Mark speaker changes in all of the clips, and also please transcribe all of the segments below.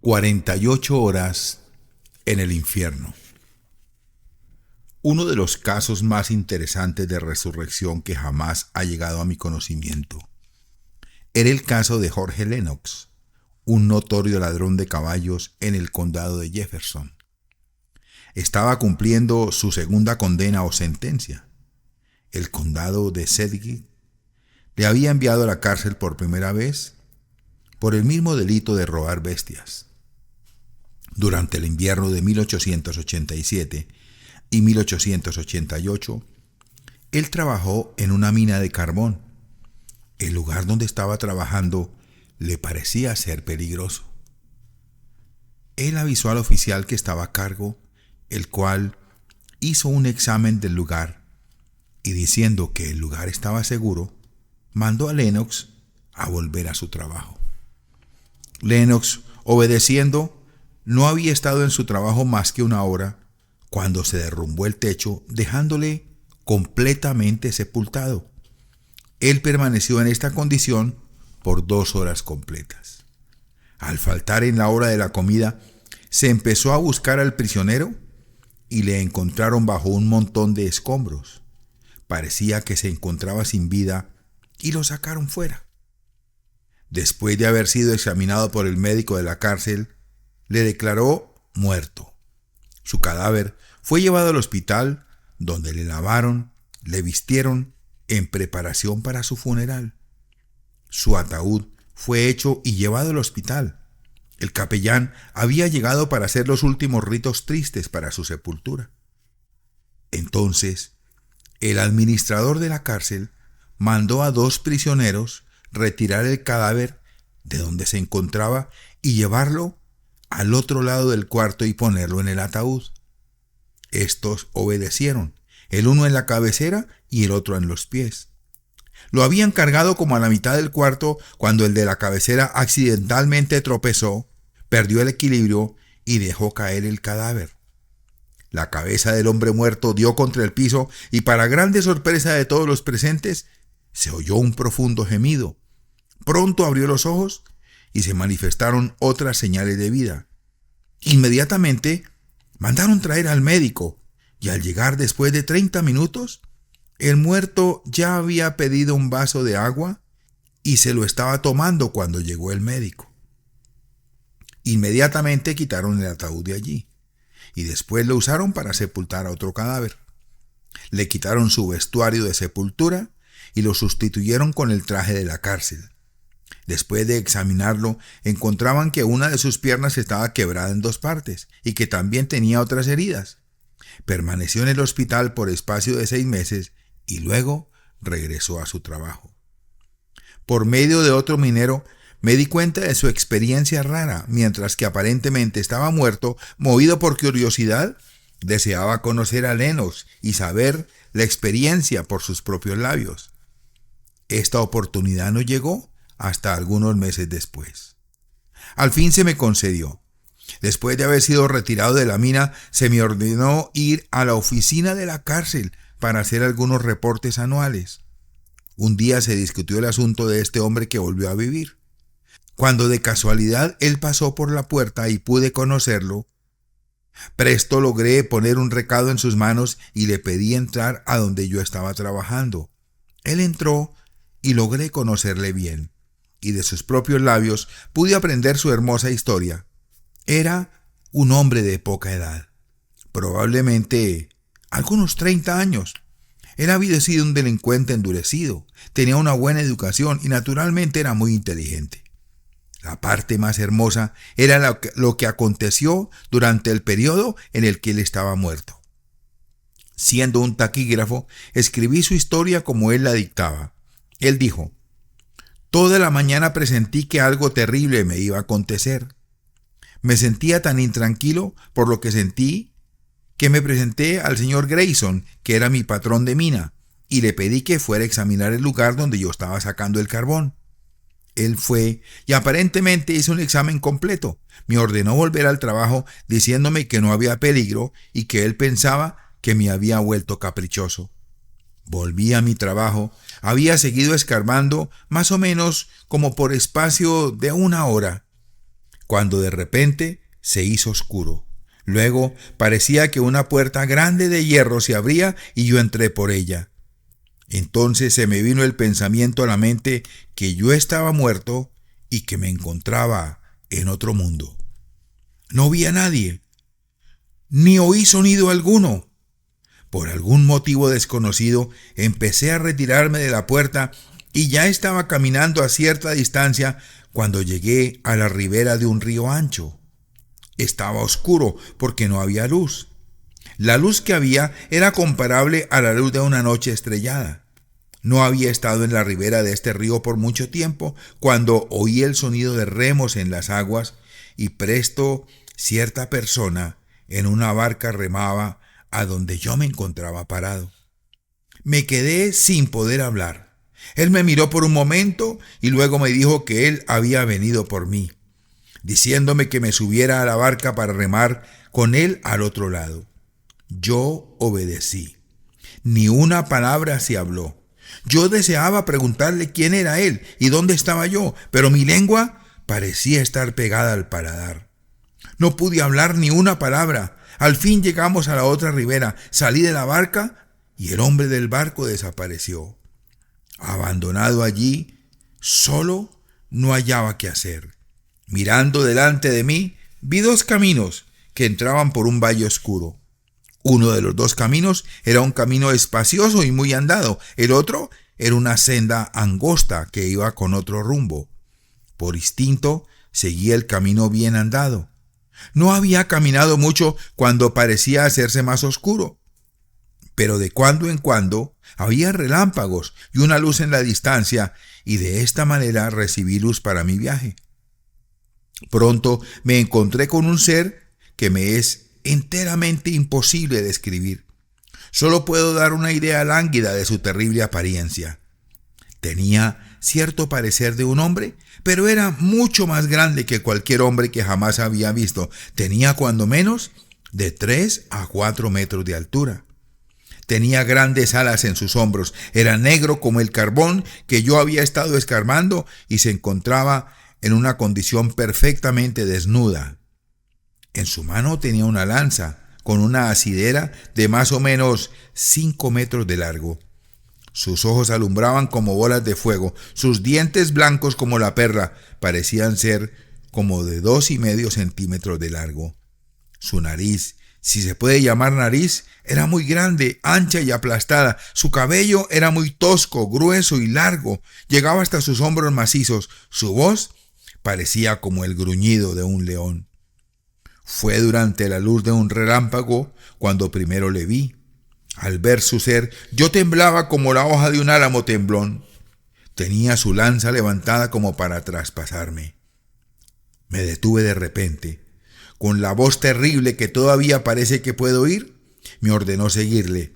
Speaker 1: 48 horas en el infierno. Uno de los casos más interesantes de resurrección que jamás ha llegado a mi conocimiento era el caso de Jorge Lennox, un notorio ladrón de caballos en el condado de Jefferson. Estaba cumpliendo su segunda condena o sentencia. El condado de Sedgwick le había enviado a la cárcel por primera vez por el mismo delito de robar bestias. Durante el invierno de 1887 y 1888, él trabajó en una mina de carbón. El lugar donde estaba trabajando le parecía ser peligroso. Él avisó al oficial que estaba a cargo, el cual hizo un examen del lugar y, diciendo que el lugar estaba seguro, mandó a Lennox a volver a su trabajo. Lennox, obedeciendo, no había estado en su trabajo más que una hora cuando se derrumbó el techo, dejándole completamente sepultado. Él permaneció en esta condición por 2 horas completas. Al faltar en la hora de la comida, se empezó a buscar al prisionero y le encontraron bajo un montón de escombros. Parecía que se encontraba sin vida y lo sacaron fuera. Después de haber sido examinado por el médico de la cárcel, le declaró muerto. Su cadáver fue llevado al hospital, donde le lavaron, le vistieron en preparación para su funeral. Su ataúd fue hecho y llevado al hospital. El capellán había llegado para hacer los últimos ritos tristes para su sepultura. Entonces, el administrador de la cárcel mandó a 2 prisioneros retirar el cadáver de donde se encontraba y llevarlo al otro lado del cuarto y ponerlo en el ataúd. Estos obedecieron, el uno en la cabecera y el otro en los pies. Lo habían cargado como a la mitad del cuarto cuando el de la cabecera accidentalmente tropezó, perdió el equilibrio y dejó caer el cadáver. La cabeza del hombre muerto dio contra el piso y, para grande sorpresa de todos los presentes, se oyó un profundo gemido. Pronto abrió los ojos y se manifestaron otras señales de vida. Inmediatamente mandaron traer al médico y, al llegar después de 30 minutos, el muerto ya había pedido un vaso de agua y se lo estaba tomando cuando llegó el médico. Inmediatamente quitaron el ataúd de allí y después lo usaron para sepultar a otro cadáver. Le quitaron su vestuario de sepultura y lo sustituyeron con el traje de la cárcel. Después de examinarlo, encontraban que una de sus piernas estaba quebrada en 2 partes y que también tenía otras heridas. Permaneció en el hospital por espacio de 6 meses y luego regresó a su trabajo. Por medio de otro minero, me di cuenta de su experiencia rara. Mientras que aparentemente estaba muerto, movido por curiosidad, deseaba conocer a Lennox y saber la experiencia por sus propios labios. Esta oportunidad no llegó hasta algunos meses después. Al fin se me concedió. Después de haber sido retirado de la mina, se me ordenó ir a la oficina de la cárcel para hacer algunos reportes anuales. Un día se discutió el asunto de este hombre que volvió a vivir. Cuando de casualidad él pasó por la puerta y pude conocerlo, presto logré poner un recado en sus manos y le pedí entrar a donde yo estaba trabajando. Él entró y logré conocerle bien, y de sus propios labios pude aprender su hermosa historia. Era un hombre de poca edad, probablemente algunos 30 años. Él había sido un delincuente endurecido, tenía una buena educación y naturalmente era muy inteligente. La parte más hermosa era lo que aconteció durante el periodo en el que él estaba muerto. Siendo un taquígrafo, escribí su historia como él la dictaba. Él dijo: toda la mañana presentí que algo terrible me iba a acontecer. Me sentía tan intranquilo por lo que sentí que me presenté al señor Grayson, que era mi patrón de mina, y le pedí que fuera a examinar el lugar donde yo estaba sacando el carbón. Él fue y aparentemente hizo un examen completo. Me ordenó volver al trabajo diciéndome que no había peligro y que él pensaba que me había vuelto caprichoso. Volví a mi trabajo. Había seguido escarbando más o menos como por espacio de 1 hora. cuando de repente se hizo oscuro. Luego parecía que una puerta grande de hierro se abría y yo entré por ella. Entonces se me vino el pensamiento a la mente que yo estaba muerto y que me encontraba en otro mundo. No vi a nadie, ni oí sonido alguno. Por algún motivo desconocido, empecé a retirarme de la puerta y ya estaba caminando a cierta distancia cuando llegué a la ribera de un río ancho. Estaba oscuro porque no había luz. La luz que había era comparable a la luz de una noche estrellada. No había estado en la ribera de este río por mucho tiempo cuando oí el sonido de remos en las aguas y presto cierta persona en una barca remaba a donde yo me encontraba parado. Me quedé sin poder hablar. Él me miró por un momento y luego me dijo que él había venido por mí, diciéndome que me subiera a la barca para remar con él al otro lado. Yo obedecí. Ni una palabra se habló. Yo deseaba preguntarle quién era él y dónde estaba yo, pero mi lengua parecía estar pegada al paladar. No pude hablar ni una palabra. Al fin llegamos a la otra ribera, salí de la barca y el hombre del barco desapareció. Abandonado allí, solo, no hallaba qué hacer. Mirando delante de mí, vi dos caminos que entraban por un valle oscuro. Uno de los dos caminos era un camino espacioso y muy andado. El otro era una senda angosta que iba con otro rumbo. Por instinto, seguí el camino bien andado. No había caminado mucho cuando parecía hacerse más oscuro, pero de cuando en cuando había relámpagos y una luz en la distancia, y de esta manera recibí luz para mi viaje. Pronto me encontré con un ser que me es enteramente imposible describir. Solo puedo dar una idea lánguida de su terrible apariencia. Tenía cierto parecer de un hombre, pero era mucho más grande que cualquier hombre que jamás había visto. Tenía cuando menos de 3 a 4 metros de altura. Tenía grandes alas en sus hombros, era negro como el carbón que yo había estado escarbando y se encontraba en una condición perfectamente desnuda. En su mano tenía una lanza con una asidera de más o menos 5 metros de largo. Sus ojos alumbraban como bolas de fuego, sus dientes blancos como la perla parecían ser como de 2,5 centímetros de largo. Su nariz, si se puede llamar nariz, era muy grande, ancha y aplastada. Su cabello era muy tosco, grueso y largo, llegaba hasta sus hombros macizos. Su voz parecía como el gruñido de un león. Fue durante la luz de un relámpago cuando primero le vi. Al ver su ser, yo temblaba como la hoja de un álamo temblón. Tenía su lanza levantada como para traspasarme. Me detuve de repente. Con la voz terrible que todavía parece que puedo oír, me ordenó seguirle,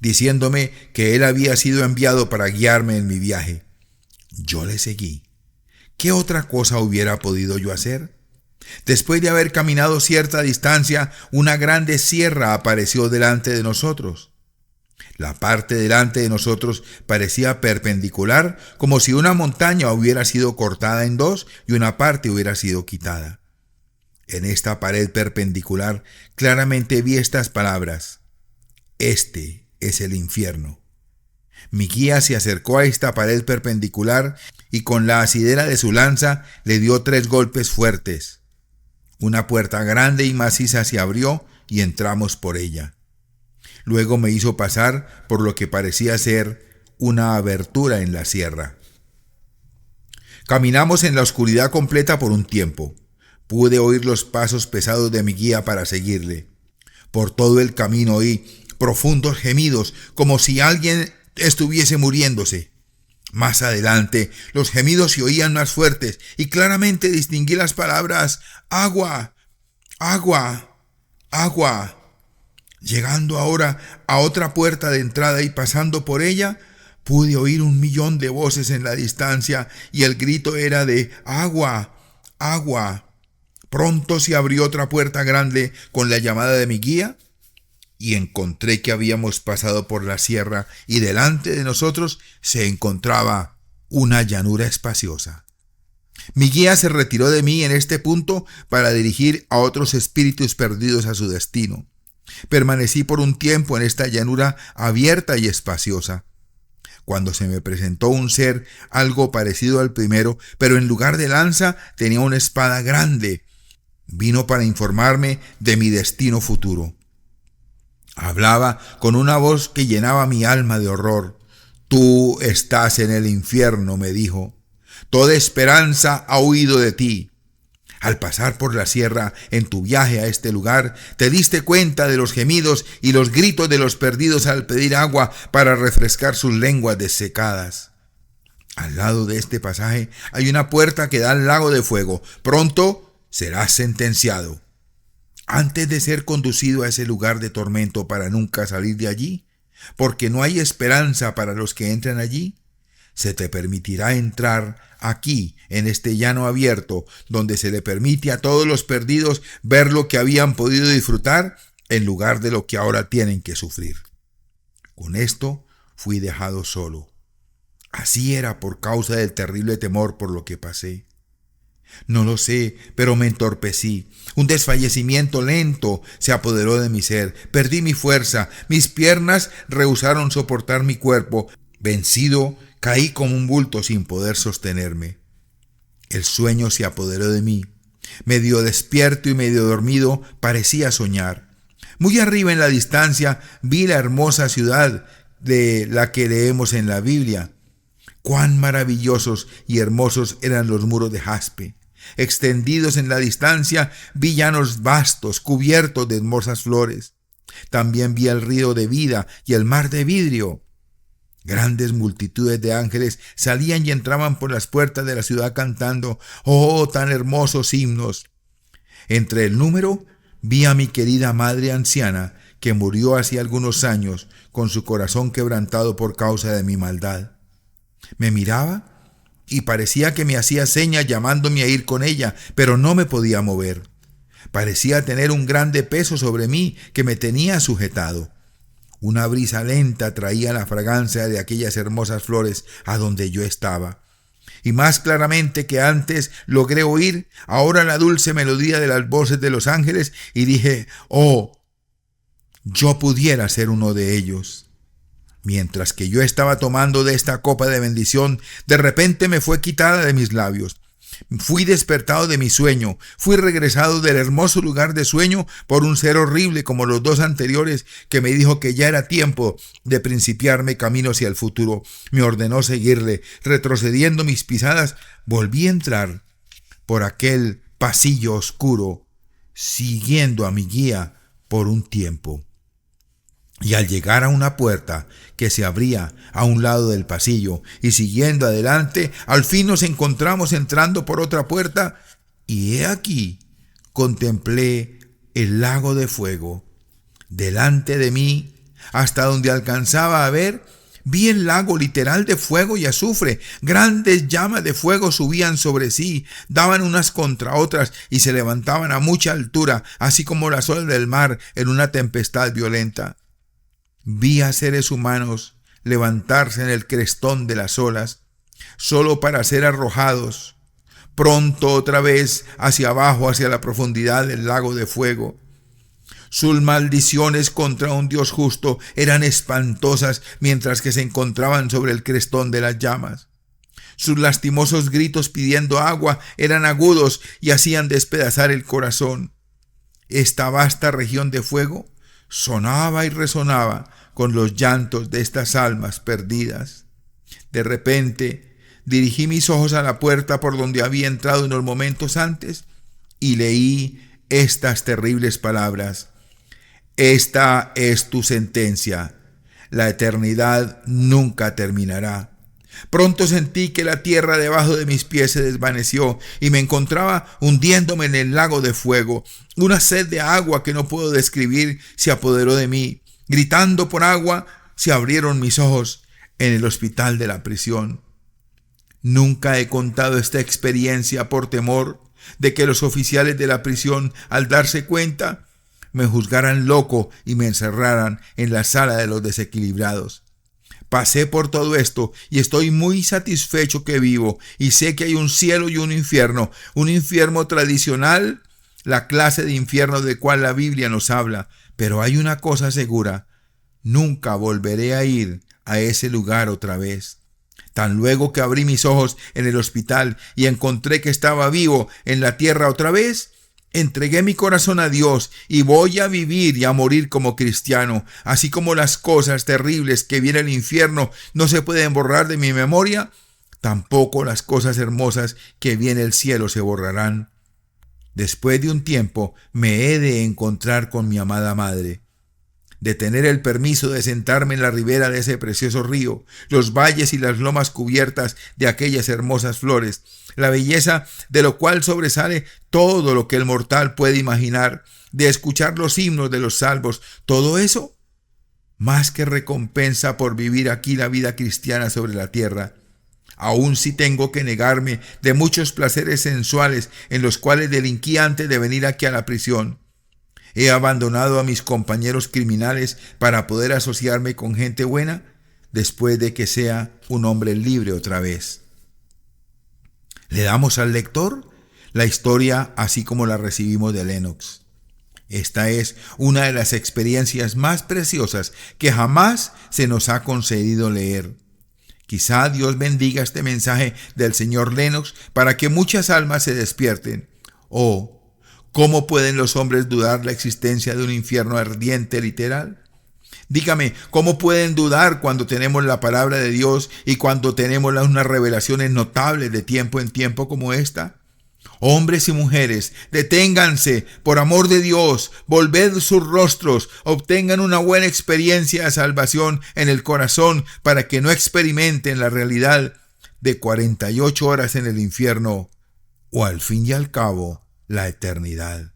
Speaker 1: diciéndome que él había sido enviado para guiarme en mi viaje. Yo le seguí. ¿Qué otra cosa hubiera podido yo hacer? Después de haber caminado cierta distancia, una grande sierra apareció delante de nosotros. La parte delante de nosotros parecía perpendicular, como si una montaña hubiera sido cortada en dos y una parte hubiera sido quitada. En esta pared perpendicular claramente vi estas palabras: Este es el infierno. Mi guía se acercó a esta pared perpendicular y con la asidera de su lanza le dio 3 golpes fuertes. Una puerta grande y maciza se abrió y entramos por ella. Luego me hizo pasar por lo que parecía ser una abertura en la sierra. Caminamos en la oscuridad completa por un tiempo. Pude oír los pasos pesados de mi guía para seguirle. Por todo el camino oí profundos gemidos, como si alguien estuviese muriéndose. Más adelante, los gemidos se oían más fuertes y claramente distinguí las palabras agua, agua, agua. Llegando ahora a otra puerta de entrada y pasando por ella, pude oír 1,000,000 de voces en la distancia y el grito era de agua, agua. Pronto se abrió otra puerta grande con la llamada de mi guía y encontré que habíamos pasado por la sierra y delante de nosotros se encontraba una llanura espaciosa. Mi guía se retiró de mí en este punto para dirigir a otros espíritus perdidos a su destino. Permanecí por un tiempo en esta llanura abierta y espaciosa, cuando se me presentó un ser algo parecido al primero, pero en lugar de lanza tenía una espada grande. Vino para informarme de mi destino futuro. Hablaba con una voz que llenaba mi alma de horror. Tú estás en el infierno, me dijo. Toda esperanza ha huido de ti. Al pasar por la sierra en tu viaje a este lugar, te diste cuenta de los gemidos y los gritos de los perdidos al pedir agua para refrescar sus lenguas desecadas. Al lado de este pasaje hay una puerta que da al lago de fuego. Pronto serás sentenciado. Antes de ser conducido a ese lugar de tormento para nunca salir de allí, porque no hay esperanza para los que entran allí, se te permitirá entrar aquí, en este llano abierto, donde se le permite a todos los perdidos ver lo que habían podido disfrutar en lugar de lo que ahora tienen que sufrir. Con esto fui dejado solo. Así era por causa del terrible temor por lo que pasé. No lo sé, pero me entorpecí. Un desfallecimiento lento se apoderó de mi ser. Perdí mi fuerza. Mis piernas rehusaron soportar mi cuerpo. Vencido, caí como un bulto sin poder sostenerme. El sueño se apoderó de mí. Medio despierto y medio dormido, parecía soñar. Muy arriba en la distancia vi la hermosa ciudad de la que leemos en la Biblia. Cuán maravillosos y hermosos eran los muros de jaspe. Extendidos en la distancia, vi llanos vastos, cubiertos de hermosas flores. También vi el río de vida y el mar de vidrio. Grandes multitudes de ángeles salían y entraban por las puertas de la ciudad cantando, ¡oh, tan hermosos himnos! Entre el número vi a mi querida madre anciana, que murió hace algunos años, con su corazón quebrantado por causa de mi maldad. Me miraba y parecía que me hacía señas llamándome a ir con ella, pero no me podía mover. Parecía tener un grande peso sobre mí que me tenía sujetado. Una brisa lenta traía la fragancia de aquellas hermosas flores a donde yo estaba. Y más claramente que antes logré oír ahora la dulce melodía de las voces de los ángeles y dije, ¡oh! Yo pudiera ser uno de ellos. Mientras que yo estaba tomando de esta copa de bendición, de repente me fue quitada de mis labios. Fui despertado de mi sueño, fui regresado del hermoso lugar de sueño por un ser horrible como los dos anteriores que me dijo que ya era tiempo de principiarme camino hacia el futuro. Me ordenó seguirle. Retrocediendo mis pisadas, volví a entrar por aquel pasillo oscuro, siguiendo a mi guía por un tiempo. Y al llegar a una puerta que se abría a un lado del pasillo y siguiendo adelante, al fin nos encontramos entrando por otra puerta y he aquí contemplé el lago de fuego. Delante de mí, hasta donde alcanzaba a ver, vi el lago literal de fuego y azufre. Grandes llamas de fuego subían sobre sí, daban unas contra otras y se levantaban a mucha altura, así como las olas del mar en una tempestad violenta. Vi a seres humanos levantarse en el crestón de las olas, solo para ser arrojados pronto otra vez hacia abajo, hacia la profundidad del lago de fuego. Sus maldiciones contra un Dios justo eran espantosas mientras que se encontraban sobre el crestón de las llamas. Sus lastimosos gritos pidiendo agua eran agudos y hacían despedazar el corazón. Esta vasta región de fuego sonaba y resonaba con los llantos de estas almas perdidas. De repente dirigí mis ojos a la puerta por donde había entrado unos momentos antes y leí estas terribles palabras: esta es tu sentencia. La eternidad nunca terminará. Pronto sentí que la tierra debajo de mis pies se desvaneció y me encontraba hundiéndome en el lago de fuego. Una sed de agua que no puedo describir se apoderó de mí. Gritando por agua, se abrieron mis ojos en el hospital de la prisión. Nunca he contado esta experiencia por temor de que los oficiales de la prisión, al darse cuenta, me juzgaran loco y me encerraran en la sala de los desequilibrados. Pasé por todo esto y estoy muy satisfecho que vivo y sé que hay un cielo y un infierno tradicional, la clase de infierno del cual la Biblia nos habla. Pero hay una cosa segura: nunca volveré a ir a ese lugar otra vez. Tan luego que abrí mis ojos en el hospital y encontré que estaba vivo en la tierra otra vez, entregué mi corazón a Dios y voy a vivir y a morir como cristiano. Así como las cosas terribles que viene el infierno no se pueden borrar de mi memoria, tampoco las cosas hermosas que viene el cielo se borrarán. Después de un tiempo me he de encontrar con mi amada madre, de tener el permiso de sentarme en la ribera de ese precioso río, los valles y las lomas cubiertas de aquellas hermosas flores, la belleza de lo cual sobresale todo lo que el mortal puede imaginar, de escuchar los himnos de los salvos. Todo eso, más que recompensa por vivir aquí la vida cristiana sobre la tierra. Aún si tengo que negarme de muchos placeres sensuales en los cuales delinquí antes de venir aquí a la prisión. He abandonado a mis compañeros criminales para poder asociarme con gente buena después de que sea un hombre libre otra vez. Le damos al lector la historia así como la recibimos de Lennox. Esta es una de las experiencias más preciosas que jamás se nos ha concedido leer. Quizá Dios bendiga este mensaje del señor Lennox para que muchas almas se despierten. ¿Cómo pueden los hombres dudar la existencia de un infierno ardiente literal? Dígame, ¿cómo pueden dudar cuando tenemos la palabra de Dios y cuando tenemos unas revelaciones notables de tiempo en tiempo como esta? Hombres y mujeres, deténganse, por amor de Dios, volved sus rostros, obtengan una buena experiencia de salvación en el corazón para que no experimenten la realidad de 48 horas en el infierno o al fin y al cabo la eternidad.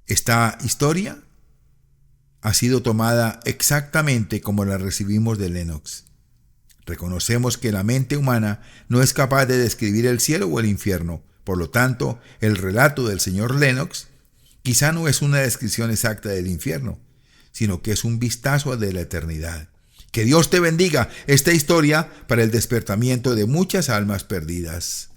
Speaker 1: Esta historia ha sido tomada exactamente como la recibimos de Lennox. Reconocemos que la mente humana no es capaz de describir el cielo o el infierno. Por lo tanto, el relato del señor Lennox quizá no es una descripción exacta del infierno, sino que es un vistazo de la eternidad. Que Dios te bendiga esta historia para el despertamiento de muchas almas perdidas.